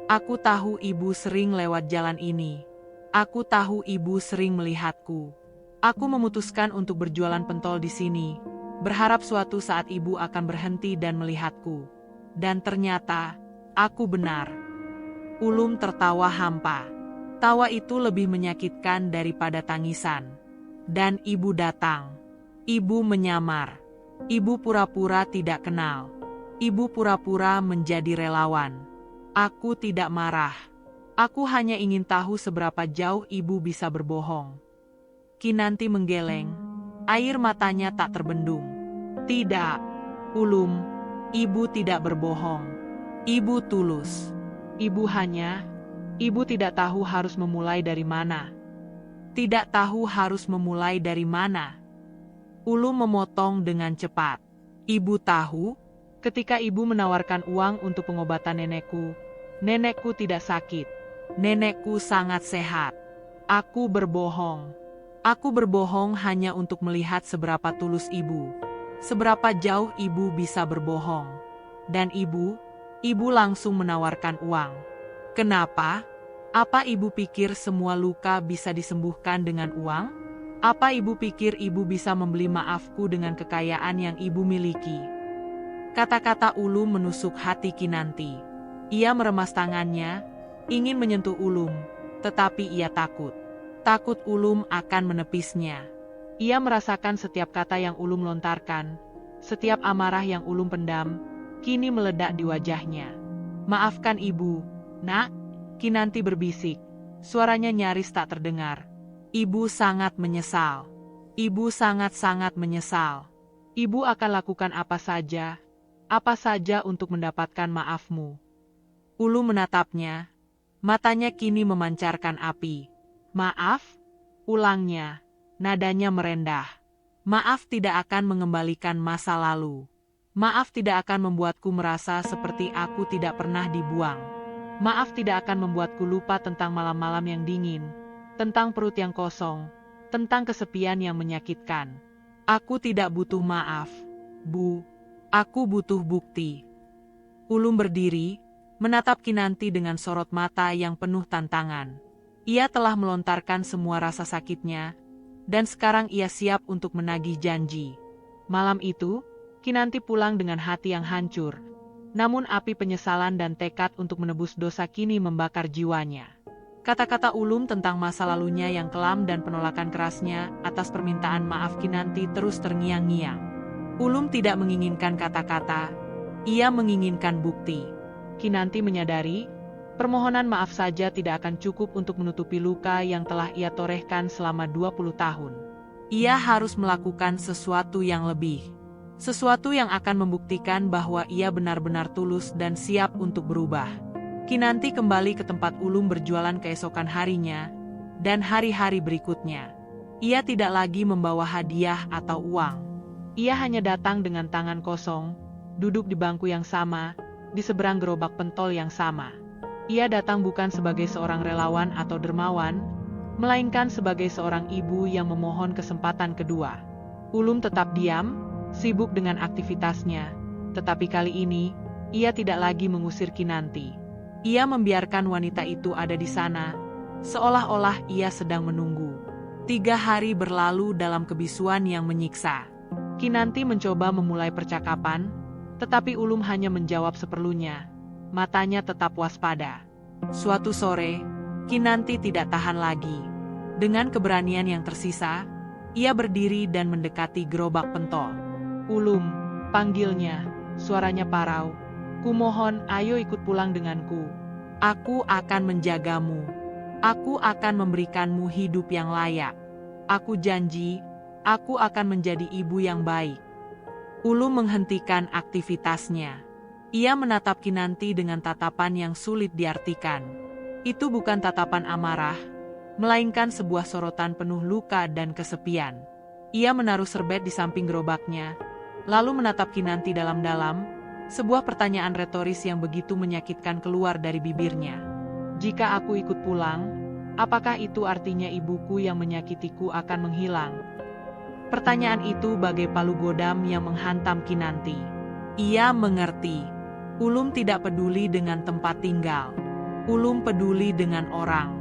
Aku tahu ibu sering lewat jalan ini. Aku tahu ibu sering melihatku. Aku memutuskan untuk berjualan pentol di sini, berharap suatu saat ibu akan berhenti dan melihatku. Dan ternyata, aku benar. Ulum tertawa hampa. Tawa itu lebih menyakitkan daripada tangisan. Dan ibu datang. Ibu menyamar. Ibu pura-pura tidak kenal. Ibu pura-pura menjadi relawan. Aku tidak marah. Aku hanya ingin tahu seberapa jauh ibu bisa berbohong. Kinanti menggeleng. Air matanya tak terbendung. Tidak, Ulum. Ibu tidak berbohong. Ibu tulus. Ibu tidak tahu harus memulai dari mana. Tidak tahu harus memulai dari mana. Ulum memotong dengan cepat. Ibu tahu, ketika ibu menawarkan uang untuk pengobatan nenekku tidak sakit. Nenekku sangat sehat. Aku berbohong. Aku berbohong hanya untuk melihat seberapa tulus ibu. Seberapa jauh ibu bisa berbohong. Dan ibu langsung menawarkan uang. Kenapa? Apa ibu pikir semua luka bisa disembuhkan dengan uang? Apa ibu pikir ibu bisa membeli maafku dengan kekayaan yang ibu miliki? Kata-kata Ulum menusuk hati Kinanti. Ia meremas tangannya, ingin menyentuh Ulum, tetapi ia takut. Takut Ulum akan menepisnya. Ia merasakan setiap kata yang Ulum lontarkan, setiap amarah yang Ulum pendam, kini meledak di wajahnya. Maafkan ibu, nak, Kinanti berbisik. Suaranya nyaris tak terdengar. Ibu sangat menyesal. Ibu sangat-sangat menyesal. Ibu akan lakukan apa saja untuk mendapatkan maafmu. Ulum menatapnya. Matanya kini memancarkan api. Maaf? Ulangnya. Nadanya merendah. Maaf tidak akan mengembalikan masa lalu. Maaf tidak akan membuatku merasa seperti aku tidak pernah dibuang. Maaf tidak akan membuatku lupa tentang malam-malam yang dingin, tentang perut yang kosong, tentang kesepian yang menyakitkan. Aku tidak butuh maaf, Bu. Aku butuh bukti. Ulum berdiri, menatap Kinanti dengan sorot mata yang penuh tantangan. Ia telah melontarkan semua rasa sakitnya, dan sekarang ia siap untuk menagih janji. Malam itu, Kinanti pulang dengan hati yang hancur. Namun api penyesalan dan tekad untuk menebus dosa kini membakar jiwanya. Kata-kata Ulum tentang masa lalunya yang kelam dan penolakan kerasnya atas permintaan maaf Kinanti terus terngiang-ngiang. Ulum tidak menginginkan kata-kata, ia menginginkan bukti. Kinanti menyadari, permohonan maaf saja tidak akan cukup untuk menutupi luka yang telah ia torehkan selama 20 tahun. Ia harus melakukan sesuatu yang lebih. Sesuatu yang akan membuktikan bahwa ia benar-benar tulus dan siap untuk berubah. Kinanti kembali ke tempat Ulum berjualan keesokan harinya, dan hari-hari berikutnya. Ia tidak lagi membawa hadiah atau uang. Ia hanya datang dengan tangan kosong, duduk di bangku yang sama, di seberang gerobak pentol yang sama. Ia datang bukan sebagai seorang relawan atau dermawan, melainkan sebagai seorang ibu yang memohon kesempatan kedua. Ulum tetap diam, sibuk dengan aktivitasnya, tetapi kali ini, ia tidak lagi mengusir Kinanti. Ia membiarkan wanita itu ada di sana, seolah-olah ia sedang menunggu. 3 hari berlalu dalam kebisuan yang menyiksa. Kinanti mencoba memulai percakapan, tetapi Ulum hanya menjawab seperlunya. Matanya tetap waspada. Suatu sore, Kinanti tidak tahan lagi. Dengan keberanian yang tersisa, ia berdiri dan mendekati gerobak pentol. "Ulum," panggilnya, suaranya parau. "Kumohon, ayo ikut pulang denganku. Aku akan menjagamu. Aku akan memberikanmu hidup yang layak. Aku janji, aku akan menjadi ibu yang baik." Ulum menghentikan aktivitasnya. Ia menatap Kinanti dengan tatapan yang sulit diartikan. Itu bukan tatapan amarah, melainkan sebuah sorotan penuh luka dan kesepian. Ia menaruh serbet di samping gerobaknya, lalu menatap Kinanti dalam-dalam, sebuah pertanyaan retoris yang begitu menyakitkan keluar dari bibirnya. "Jika aku ikut pulang, apakah itu artinya ibuku yang menyakitiku akan menghilang?" Pertanyaan itu bagai palu godam yang menghantam Kinanti. Ia mengerti. Ulum tidak peduli dengan tempat tinggal. Ulum peduli dengan orang.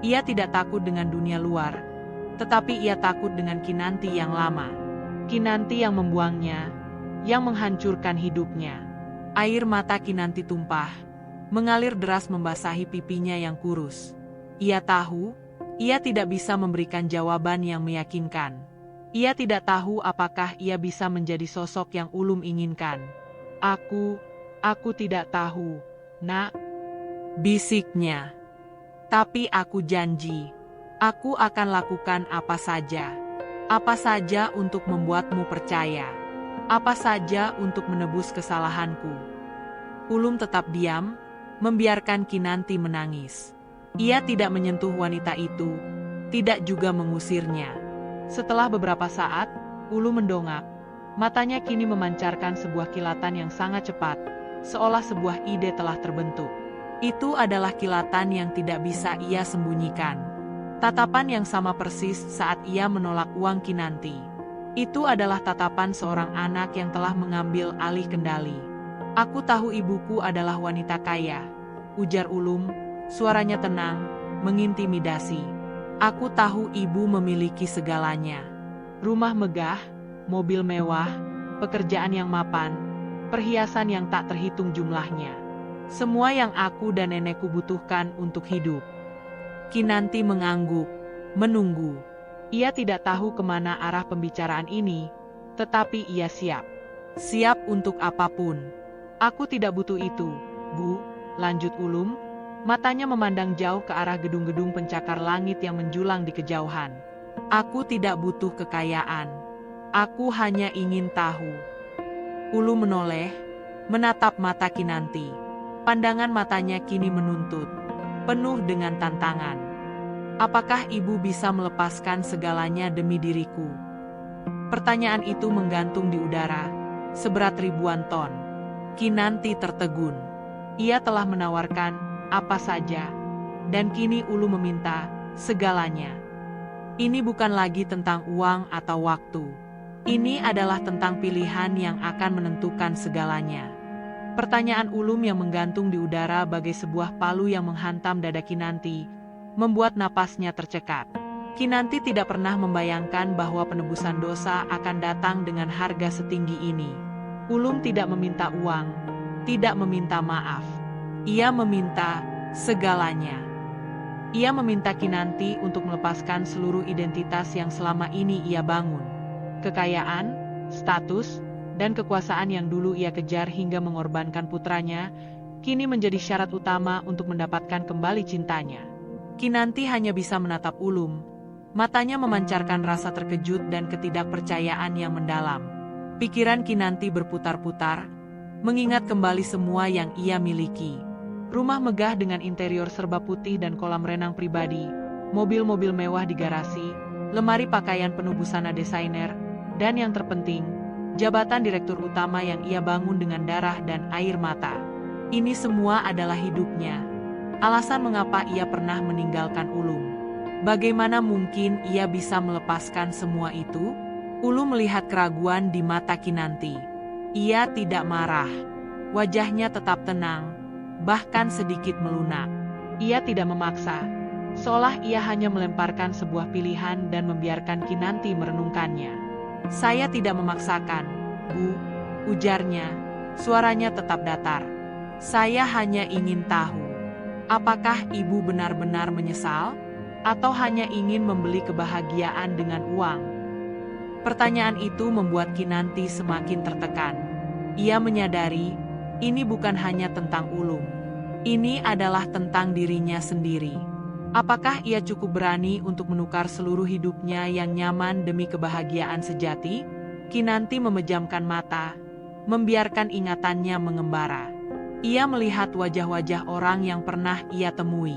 Ia tidak takut dengan dunia luar, tetapi ia takut dengan Kinanti yang lama. Kinanti yang membuangnya, yang menghancurkan hidupnya. Air mata Kinanti tumpah, mengalir deras membasahi pipinya yang kurus. Ia tahu, ia tidak bisa memberikan jawaban yang meyakinkan. Ia tidak tahu apakah ia bisa menjadi sosok yang Ulum inginkan. Aku tidak tahu, nak," bisiknya. "Tapi aku janji, aku akan lakukan apa saja untuk membuatmu percaya, apa saja untuk menebus kesalahanku." Ulum tetap diam, membiarkan Kinanti menangis. Ia tidak menyentuh wanita itu, tidak juga mengusirnya. Setelah beberapa saat, Ulum mendongak. Matanya kini memancarkan sebuah kilatan yang sangat cepat, seolah sebuah ide telah terbentuk. Itu adalah kilatan yang tidak bisa ia sembunyikan. Tatapan yang sama persis saat ia menolak uang Kinanti. Itu adalah tatapan seorang anak yang telah mengambil alih kendali. "Aku tahu ibuku adalah wanita kaya," ujar Ulum, suaranya tenang, mengintimidasi. "Aku tahu ibu memiliki segalanya. Rumah megah, mobil mewah, pekerjaan yang mapan, perhiasan yang tak terhitung jumlahnya. Semua yang aku dan nenekku butuhkan untuk hidup." Kinanti mengangguk, menunggu. Ia tidak tahu kemana arah pembicaraan ini, tetapi ia siap. Siap untuk apapun. "Aku tidak butuh itu, Bu," lanjut Ulum. Matanya memandang jauh ke arah gedung-gedung pencakar langit yang menjulang di kejauhan. "Aku tidak butuh kekayaan. Aku hanya ingin tahu." Ulum menoleh, menatap mata Kinanti. Pandangan matanya kini menuntut, penuh dengan tantangan. "Apakah ibu bisa melepaskan segalanya demi diriku?" Pertanyaan itu menggantung di udara, seberat ribuan ton. Kinanti tertegun. Ia telah menawarkan apa saja, dan kini Ulum meminta segalanya. Ini bukan lagi tentang uang atau waktu. Ini adalah tentang pilihan yang akan menentukan segalanya. Pertanyaan Ulum yang menggantung di udara bagai sebuah palu yang menghantam dada Kinanti, membuat napasnya tercekat. Kinanti tidak pernah membayangkan bahwa penebusan dosa akan datang dengan harga setinggi ini. Ulum tidak meminta uang, tidak meminta maaf. Ia meminta segalanya. Ia meminta Kinanti untuk melepaskan seluruh identitas yang selama ini ia bangun. Kekayaan, status, dan kekuasaan yang dulu ia kejar hingga mengorbankan putranya, kini menjadi syarat utama untuk mendapatkan kembali cintanya. Kinanti hanya bisa menatap Ulum. Matanya memancarkan rasa terkejut dan ketidakpercayaan yang mendalam. Pikiran Kinanti berputar-putar, mengingat kembali semua yang ia miliki. Rumah megah dengan interior serba putih dan kolam renang pribadi, mobil-mobil mewah di garasi, lemari pakaian penuh busana desainer, dan yang terpenting, jabatan direktur utama yang ia bangun dengan darah dan air mata. Ini semua adalah hidupnya. Alasan mengapa ia pernah meninggalkan Ulum. Bagaimana mungkin ia bisa melepaskan semua itu? Ulum melihat keraguan di mata Kinanti. Ia tidak marah. Wajahnya tetap tenang, bahkan sedikit melunak. Ia tidak memaksa, seolah ia hanya melemparkan sebuah pilihan dan membiarkan Kinanti merenungkannya. "Saya tidak memaksakan, Bu," ujarnya, suaranya tetap datar. "Saya hanya ingin tahu, apakah ibu benar-benar menyesal?" Atau hanya ingin membeli kebahagiaan dengan uang? Pertanyaan itu membuat Kinanti semakin tertekan. Ia menyadari, ini bukan hanya tentang Ulum. Ini adalah tentang dirinya sendiri. Apakah ia cukup berani untuk menukar seluruh hidupnya yang nyaman demi kebahagiaan sejati? Kinanti memejamkan mata, membiarkan ingatannya mengembara. Ia melihat wajah-wajah orang yang pernah ia temui.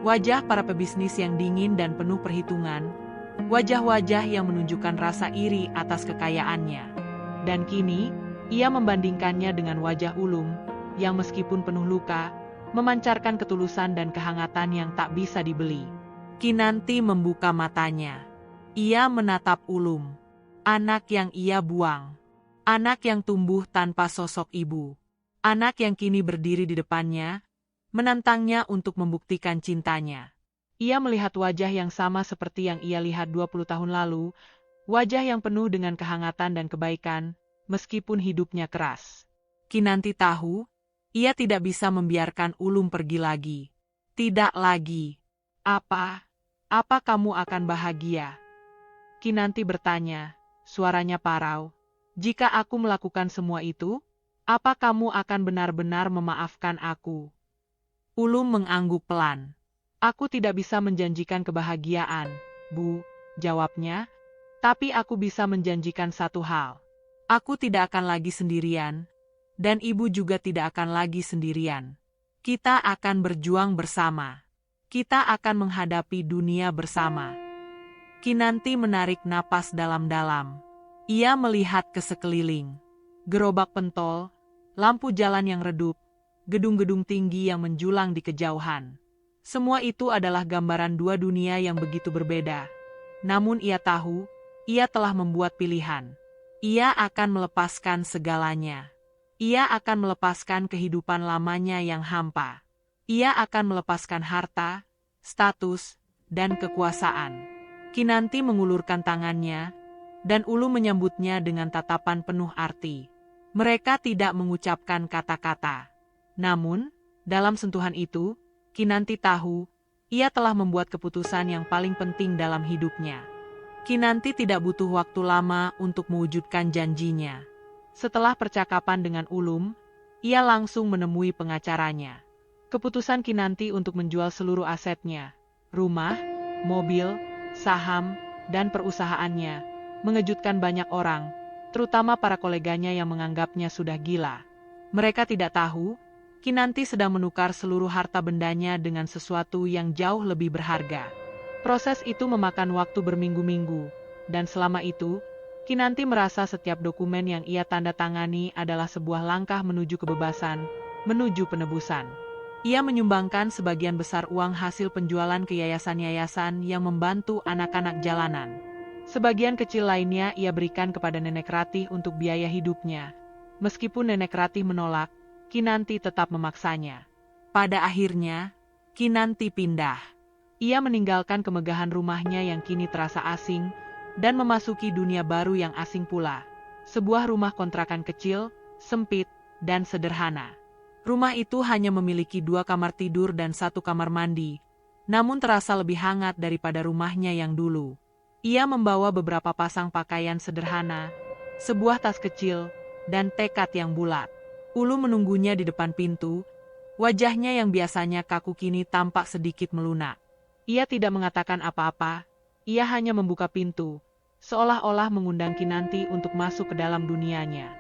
Wajah para pebisnis yang dingin dan penuh perhitungan. Wajah-wajah yang menunjukkan rasa iri atas kekayaannya. Dan kini, ia membandingkannya dengan wajah Ulum, yang meskipun penuh luka, memancarkan ketulusan dan kehangatan yang tak bisa dibeli. Kinanti membuka matanya. Ia menatap Ulum, anak yang ia buang. Anak yang tumbuh tanpa sosok ibu. Anak yang kini berdiri di depannya, menantangnya untuk membuktikan cintanya. Ia melihat wajah yang sama seperti yang ia lihat 20 tahun lalu, wajah yang penuh dengan kehangatan dan kebaikan, meskipun hidupnya keras. Kinanti tahu, ia tidak bisa membiarkan Ulum pergi lagi. Tidak lagi. Apa kamu akan bahagia? Kinanti bertanya, suaranya parau. Jika aku melakukan semua itu, apa kamu akan benar-benar memaafkan aku? Ulum mengangguk pelan. Aku tidak bisa menjanjikan kebahagiaan, Bu, jawabnya. Tapi aku bisa menjanjikan satu hal. Aku tidak akan lagi sendirian, dan ibu juga tidak akan lagi sendirian. Kita akan berjuang bersama. Kita akan menghadapi dunia bersama. Kinanti menarik napas dalam-dalam. Ia melihat ke sekeliling. Gerobak pentol, lampu jalan yang redup, gedung-gedung tinggi yang menjulang di kejauhan. Semua itu adalah gambaran dua dunia yang begitu berbeda. Namun ia tahu, ia telah membuat pilihan. Ia akan melepaskan segalanya. Ia akan melepaskan kehidupan lamanya yang hampa. Ia akan melepaskan harta, status, dan kekuasaan. Kinanti mengulurkan tangannya, dan Ulum menyambutnya dengan tatapan penuh arti. Mereka tidak mengucapkan kata-kata. Namun, dalam sentuhan itu, Kinanti tahu, ia telah membuat keputusan yang paling penting dalam hidupnya. Kinanti tidak butuh waktu lama untuk mewujudkan janjinya. Setelah percakapan dengan Ulum, ia langsung menemui pengacaranya. Keputusan Kinanti untuk menjual seluruh asetnya, rumah, mobil, saham, dan perusahaannya, mengejutkan banyak orang, terutama para koleganya yang menganggapnya sudah gila. Mereka tidak tahu, Kinanti sedang menukar seluruh harta bendanya dengan sesuatu yang jauh lebih berharga. Proses itu memakan waktu berminggu-minggu, dan selama itu, Kinanti merasa setiap dokumen yang ia tanda tangani adalah sebuah langkah menuju kebebasan, menuju penebusan. Ia menyumbangkan sebagian besar uang hasil penjualan ke yayasan-yayasan yang membantu anak-anak jalanan. Sebagian kecil lainnya ia berikan kepada Nenek Ratih untuk biaya hidupnya. Meskipun Nenek Ratih menolak, Kinanti tetap memaksanya. Pada akhirnya, Kinanti pindah. Ia meninggalkan kemegahan rumahnya yang kini terasa asing, dan memasuki dunia baru yang asing pula. Sebuah rumah kontrakan kecil, sempit, dan sederhana. Rumah itu hanya memiliki 2 kamar tidur dan 1 kamar mandi, namun terasa lebih hangat daripada rumahnya yang dulu. Ia membawa beberapa pasang pakaian sederhana, sebuah tas kecil, dan tekad yang bulat. Ulum menunggunya di depan pintu, wajahnya yang biasanya kaku kini tampak sedikit melunak. Ia tidak mengatakan apa-apa, ia hanya membuka pintu, seolah-olah mengundang Kinanti untuk masuk ke dalam dunianya.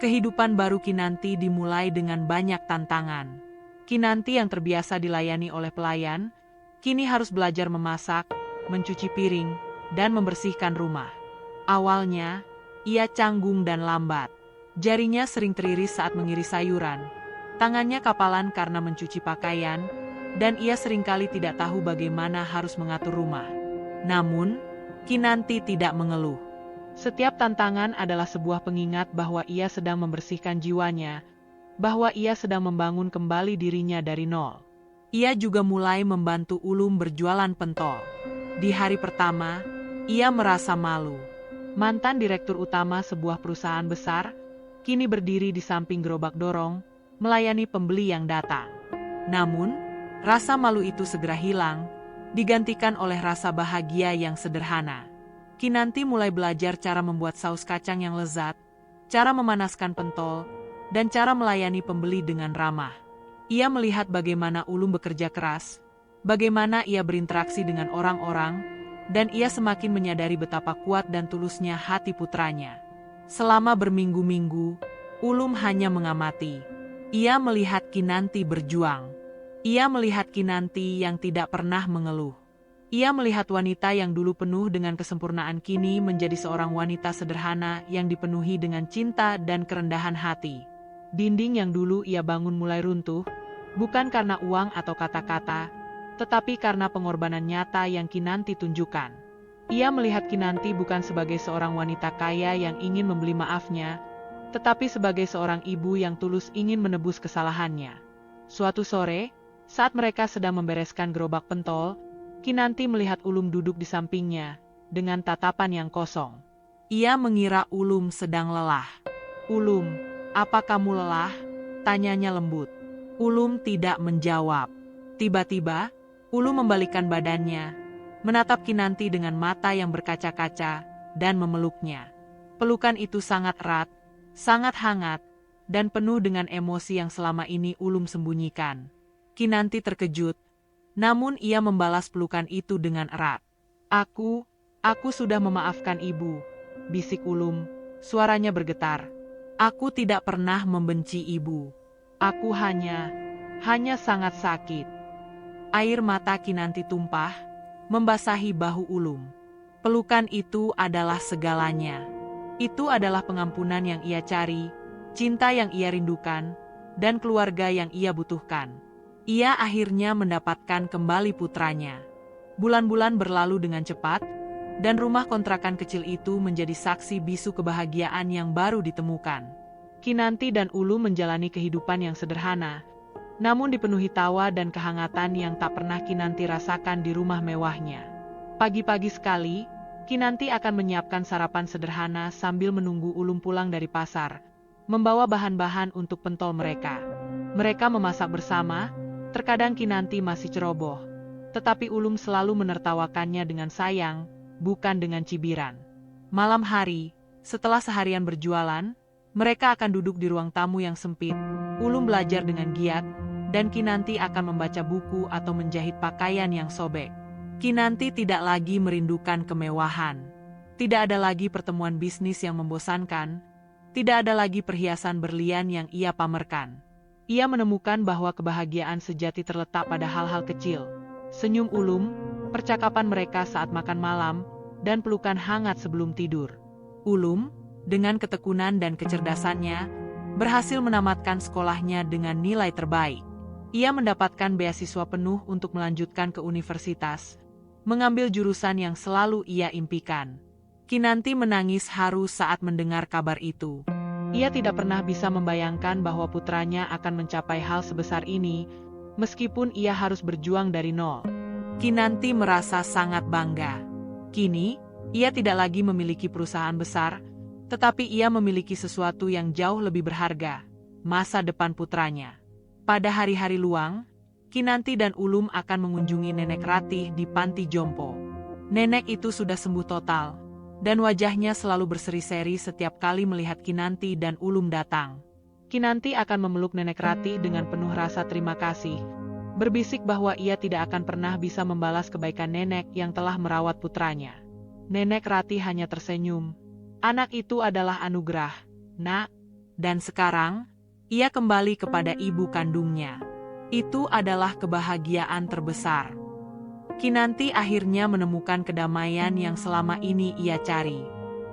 Kehidupan baru Kinanti dimulai dengan banyak tantangan. Kinanti yang terbiasa dilayani oleh pelayan, kini harus belajar memasak, mencuci piring, dan membersihkan rumah. Awalnya, ia canggung dan lambat. Jarinya sering teriris saat mengiris sayuran. Tangannya kapalan karena mencuci pakaian, dan ia seringkali tidak tahu bagaimana harus mengatur rumah. Namun, Kinanti tidak mengeluh. Setiap tantangan adalah sebuah pengingat bahwa ia sedang membersihkan jiwanya, bahwa ia sedang membangun kembali dirinya dari nol. Ia juga mulai membantu Ulum berjualan pentol. Di hari pertama, ia merasa malu. Mantan direktur utama sebuah perusahaan besar, kini berdiri di samping gerobak dorong, melayani pembeli yang datang. Namun, rasa malu itu segera hilang, digantikan oleh rasa bahagia yang sederhana. Kinanti mulai belajar cara membuat saus kacang yang lezat, cara memanaskan pentol, dan cara melayani pembeli dengan ramah. Ia melihat bagaimana Ulum bekerja keras, bagaimana ia berinteraksi dengan orang-orang, dan ia semakin menyadari betapa kuat dan tulusnya hati putranya. Selama berminggu-minggu, Ulum hanya mengamati. Ia melihat Kinanti berjuang. Ia melihat Kinanti yang tidak pernah mengeluh. Ia melihat wanita yang dulu penuh dengan kesempurnaan kini menjadi seorang wanita sederhana yang dipenuhi dengan cinta dan kerendahan hati. Dinding yang dulu ia bangun mulai runtuh, bukan karena uang atau kata-kata, tetapi karena pengorbanan nyata yang Kinanti tunjukkan. Ia melihat Kinanti bukan sebagai seorang wanita kaya yang ingin membeli maafnya, tetapi sebagai seorang ibu yang tulus ingin menebus kesalahannya. Suatu sore, saat mereka sedang membereskan gerobak pentol, Kinanti melihat Ulum duduk di sampingnya, dengan tatapan yang kosong. Ia mengira Ulum sedang lelah. "Ulum, apa kamu lelah?" tanyanya lembut. Ulum tidak menjawab. Tiba-tiba, Ulum membalikkan badannya, menatap Kinanti dengan mata yang berkaca-kaca, dan memeluknya. Pelukan itu sangat erat, sangat hangat, dan penuh dengan emosi yang selama ini Ulum sembunyikan. Kinanti terkejut, namun ia membalas pelukan itu dengan erat. Aku sudah memaafkan ibu," bisik Ulum, suaranya bergetar. "Aku tidak pernah membenci ibu. Aku hanya sangat sakit." Air mata Kinanti tumpah, membasahi bahu Ulum. Pelukan itu adalah segalanya. Itu adalah pengampunan yang ia cari, cinta yang ia rindukan, dan keluarga yang ia butuhkan. Ia akhirnya mendapatkan kembali putranya. Bulan-bulan berlalu dengan cepat, dan rumah kontrakan kecil itu menjadi saksi bisu kebahagiaan yang baru ditemukan. Kinanti dan Ulum menjalani kehidupan yang sederhana, namun dipenuhi tawa dan kehangatan yang tak pernah Kinanti rasakan di rumah mewahnya. Pagi-pagi sekali, Kinanti akan menyiapkan sarapan sederhana sambil menunggu Ulum pulang dari pasar, membawa bahan-bahan untuk pentol mereka. Mereka memasak bersama. Terkadang Kinanti masih ceroboh, tetapi Ulum selalu menertawakannya dengan sayang, bukan dengan cibiran. Malam hari, setelah seharian berjualan, mereka akan duduk di ruang tamu yang sempit. Ulum belajar dengan giat, dan Kinanti akan membaca buku atau menjahit pakaian yang sobek. Kinanti tidak lagi merindukan kemewahan. Tidak ada lagi pertemuan bisnis yang membosankan. Tidak ada lagi perhiasan berlian yang ia pamerkan. Ia menemukan bahwa kebahagiaan sejati terletak pada hal-hal kecil. Senyum Ulum, percakapan mereka saat makan malam, dan pelukan hangat sebelum tidur. Ulum, dengan ketekunan dan kecerdasannya, berhasil menamatkan sekolahnya dengan nilai terbaik. Ia mendapatkan beasiswa penuh untuk melanjutkan ke universitas, mengambil jurusan yang selalu ia impikan. Kinanti menangis haru saat mendengar kabar itu. Ia tidak pernah bisa membayangkan bahwa putranya akan mencapai hal sebesar ini, meskipun ia harus berjuang dari nol. Kinanti merasa sangat bangga. Kini, ia tidak lagi memiliki perusahaan besar, tetapi ia memiliki sesuatu yang jauh lebih berharga, masa depan putranya. Pada hari-hari luang, Kinanti dan Ulum akan mengunjungi Nenek Ratih di panti jompo. Nenek itu sudah sembuh total, dan wajahnya selalu berseri-seri setiap kali melihat Kinanti dan Ulum datang. Kinanti akan memeluk Nenek Ratih dengan penuh rasa terima kasih, berbisik bahwa ia tidak akan pernah bisa membalas kebaikan nenek yang telah merawat putranya. Nenek Ratih hanya tersenyum. Anak itu adalah anugerah, nak. Dan sekarang, ia kembali kepada ibu kandungnya. Itu adalah kebahagiaan terbesar. Kinanti akhirnya menemukan kedamaian yang selama ini ia cari.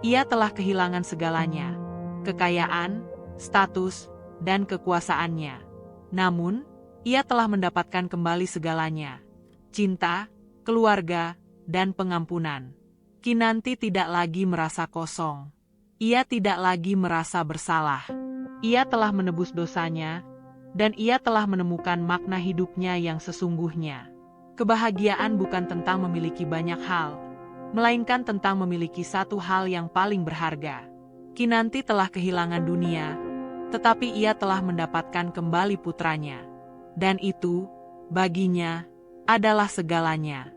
Ia telah kehilangan segalanya, kekayaan, status, dan kekuasaannya. Namun, ia telah mendapatkan kembali segalanya, cinta, keluarga, dan pengampunan. Kinanti tidak lagi merasa kosong. Ia tidak lagi merasa bersalah. Ia telah menebus dosanya, dan ia telah menemukan makna hidupnya yang sesungguhnya. Kebahagiaan bukan tentang memiliki banyak hal, melainkan tentang memiliki satu hal yang paling berharga. Kinanti telah kehilangan dunia, tetapi ia telah mendapatkan kembali putranya. Dan itu, baginya, adalah segalanya.